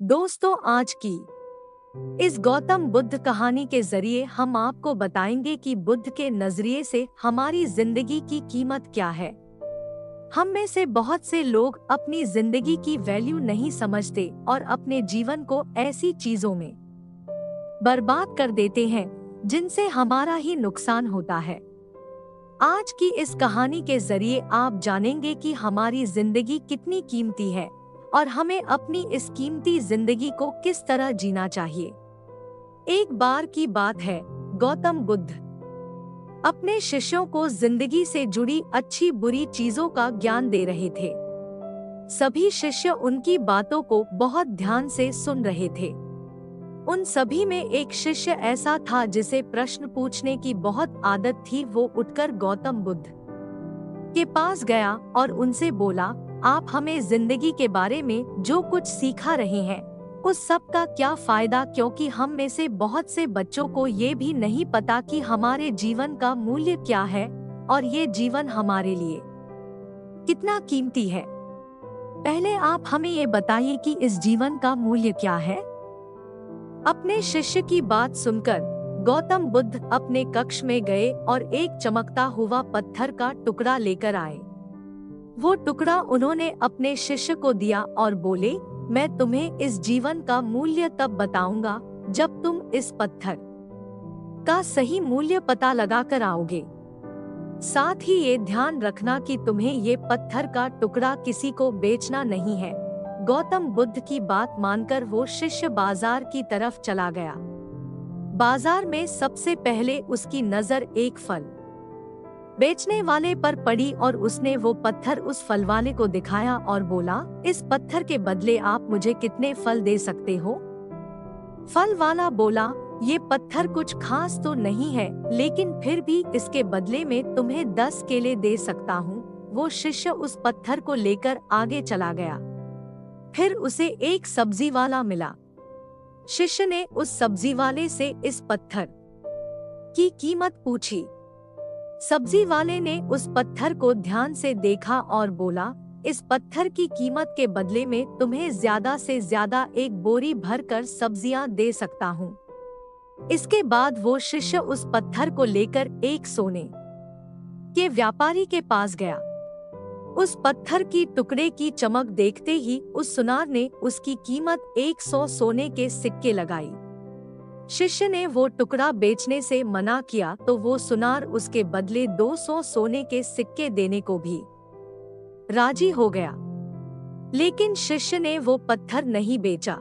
दोस्तों, आज की इस गौतम बुद्ध कहानी के जरिए हम आपको बताएंगे कि बुद्ध के नजरिए से हमारी जिंदगी की कीमत क्या है। हम में से बहुत से लोग अपनी जिंदगी की वैल्यू नहीं समझते और अपने जीवन को ऐसी चीजों में बर्बाद कर देते हैं जिनसे हमारा ही नुकसान होता है। आज की इस कहानी के जरिए आप जानेंगे कि हमारी जिंदगी कितनी कीमती है और हमें अपनी इस कीमती जिंदगी को किस तरह जीना चाहिए। एक बार की बात है, गौतम बुद्ध अपने शिष्यों को जिंदगी से जुड़ी अच्छी बुरी चीजों का ज्ञान दे रहे थे। सभी शिष्य उनकी बातों को बहुत ध्यान से सुन रहे थे। उन सभी में एक शिष्य ऐसा था जिसे प्रश्न पूछने की बहुत आदत थी। वो उठकर गौतम बुद्ध के पास गया और उनसे बोला, आप हमें जिंदगी के बारे में जो कुछ सिखा रहे हैं उस सब का क्या फायदा, क्योंकि हम में से बहुत से बच्चों को ये भी नहीं पता कि हमारे जीवन का मूल्य क्या है और ये जीवन हमारे लिए कितना कीमती है। पहले आप हमें ये बताइए कि इस जीवन का मूल्य क्या है। अपने शिष्य की बात सुनकर गौतम बुद्ध अपने कक्ष में गए और एक चमकता हुआ पत्थर का टुकड़ा लेकर आए। वो टुकड़ा उन्होंने अपने शिष्य को दिया और बोले, मैं तुम्हें इस जीवन का मूल्य तब बताऊंगा जब तुम इस पत्थर का सही मूल्य पता लगा कर आओगे। साथ ही ये ध्यान रखना कि तुम्हें ये पत्थर का टुकड़ा किसी को बेचना नहीं है। गौतम बुद्ध की बात मानकर वो शिष्य बाजार की तरफ चला गया। बाजार में सबसे पहले उसकी नजर एक फल बेचने वाले पर पड़ी और उसने वो पत्थर उस फल वाले को दिखाया और बोला, इस पत्थर के बदले आप मुझे कितने फल दे सकते हो। फल वाला बोला, ये पत्थर कुछ खास तो नहीं है, लेकिन फिर भी इसके बदले में तुम्हें 10 केले दे सकता हूँ। वो शिष्य उस पत्थर को लेकर आगे चला गया। फिर उसे एक सब्जी वाला मिला। शिष्य ने उस सब्जी वाले से इस पत्थर की कीमत पूछी। सब्जी वाले ने उस पत्थर को ध्यान से देखा और बोला, इस पत्थर की कीमत के बदले में तुम्हें ज्यादा से ज्यादा एक बोरी भरकर सब्जियां दे सकता हूँ। इसके बाद वो शिष्य उस पत्थर को लेकर एक सोने के व्यापारी के पास गया। उस पत्थर की टुकड़े की चमक देखते ही उस सुनार ने उसकी कीमत 100 सोने के सिक्के लगाई। शिष्य ने वो टुकड़ा बेचने से मना किया तो वो सुनार उसके बदले 200 सोने के सिक्के देने को भी राजी हो गया, लेकिन शिष्य ने वो पत्थर नहीं बेचा।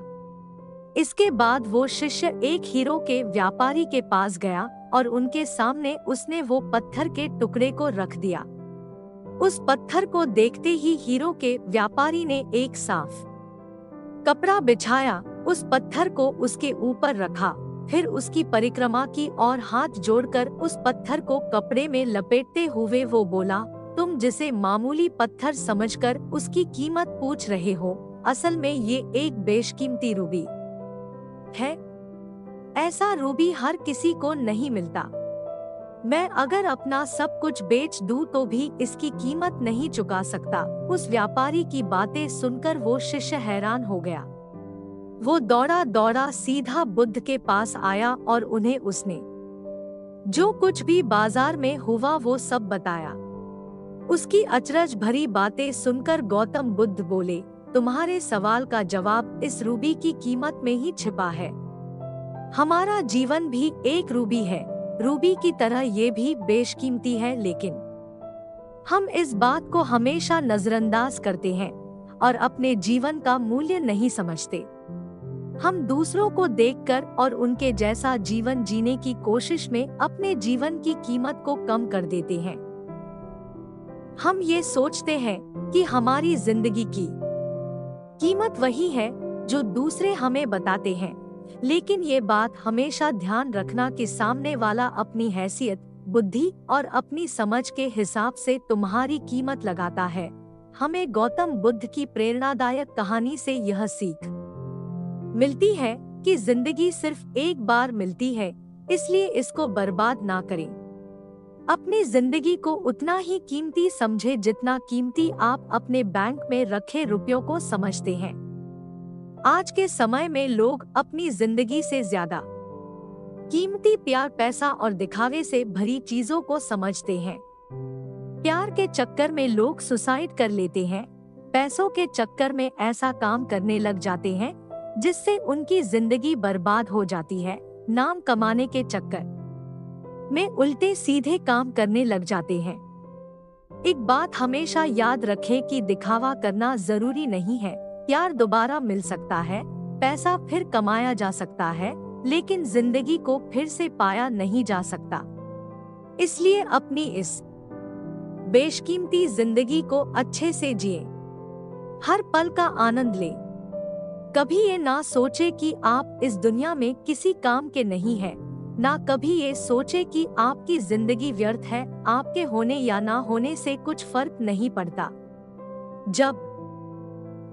इसके बाद वो शिष्य एक हीरो के व्यापारी के पास गया और उनके सामने उसने वो पत्थर के टुकड़े को रख दिया। उस पत्थर को देखते ही हीरो के व्यापारी ने एक साफ कपड़ा बिछाया, उस पत्थर को उसके ऊपर रखा, फिर उसकी परिक्रमा की और हाथ जोड़कर उस पत्थर को कपड़े में लपेटते हुए वो बोला, तुम जिसे मामूली पत्थर समझकर उसकी कीमत पूछ रहे हो, असल में ये एक बेशकीमती रूबी है। ऐसा रूबी हर किसी को नहीं मिलता। मैं अगर अपना सब कुछ बेच दूं तो भी इसकी कीमत नहीं चुका सकता। उस व्यापारी की बातें सुनकर वो शिष्य हैरान हो गया। वो दौड़ा दौड़ा सीधा बुद्ध के पास आया और उन्हें उसने जो कुछ भी बाजार में हुआ वो सब बताया। उसकी अचरज भरी बातें सुनकर गौतम बुद्ध बोले, तुम्हारे सवाल का जवाब इस रूबी की कीमत में ही छिपा है। हमारा जीवन भी एक रूबी है, रूबी की तरह ये भी बेशकीमती है, लेकिन हम इस बात को हमेशा नजरअंदाज करते हैं और अपने जीवन का मूल्य नहीं समझते। हम दूसरों को देखकर और उनके जैसा जीवन जीने की कोशिश में अपने जीवन की कीमत को कम कर देते हैं। हम ये सोचते हैं कि हमारी जिंदगी की कीमत वही है जो दूसरे हमें बताते हैं, लेकिन ये बात हमेशा ध्यान रखना कि सामने वाला अपनी हैसियत, बुद्धि और अपनी समझ के हिसाब से तुम्हारी कीमत लगाता है। हमें गौतम बुद्ध की प्रेरणादायक कहानी से यह सीख मिलती है कि जिंदगी सिर्फ एक बार मिलती है, इसलिए इसको बर्बाद ना करें। अपनी जिंदगी को उतना ही कीमती समझे जितना कीमती आप अपने बैंक में रखे रुपयों को समझते हैं। आज के समय में लोग अपनी जिंदगी से ज्यादा कीमती प्यार, पैसा और दिखावे से भरी चीजों को समझते हैं। प्यार के चक्कर में लोग सुसाइड कर लेते हैं। पैसों के चक्कर में ऐसा काम करने लग जाते हैं जिससे उनकी जिंदगी बर्बाद हो जाती है। नाम कमाने के चक्कर में उल्टे सीधे काम करने लग जाते हैं। एक बात हमेशा याद रखें कि दिखावा करना जरूरी नहीं है। प्यार दोबारा मिल सकता है, पैसा फिर कमाया जा सकता है, लेकिन जिंदगी को फिर से पाया नहीं जा सकता। इसलिए अपनी इस बेशकीमती जिंदगी को अच्छे से जिए, हर पल का आनंद ले। कभी ये ना सोचे कि आप इस दुनिया में किसी काम के नहीं हैं, ना कभी ये सोचे कि आपकी जिंदगी व्यर्थ है। आपके होने या ना होने से कुछ फर्क नहीं पड़ता। जब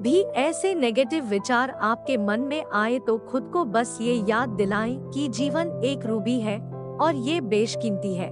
भी ऐसे नेगेटिव विचार आपके मन में आए तो खुद को बस ये याद दिलाएं कि जीवन एक रूबी है और ये बेशकीमती है।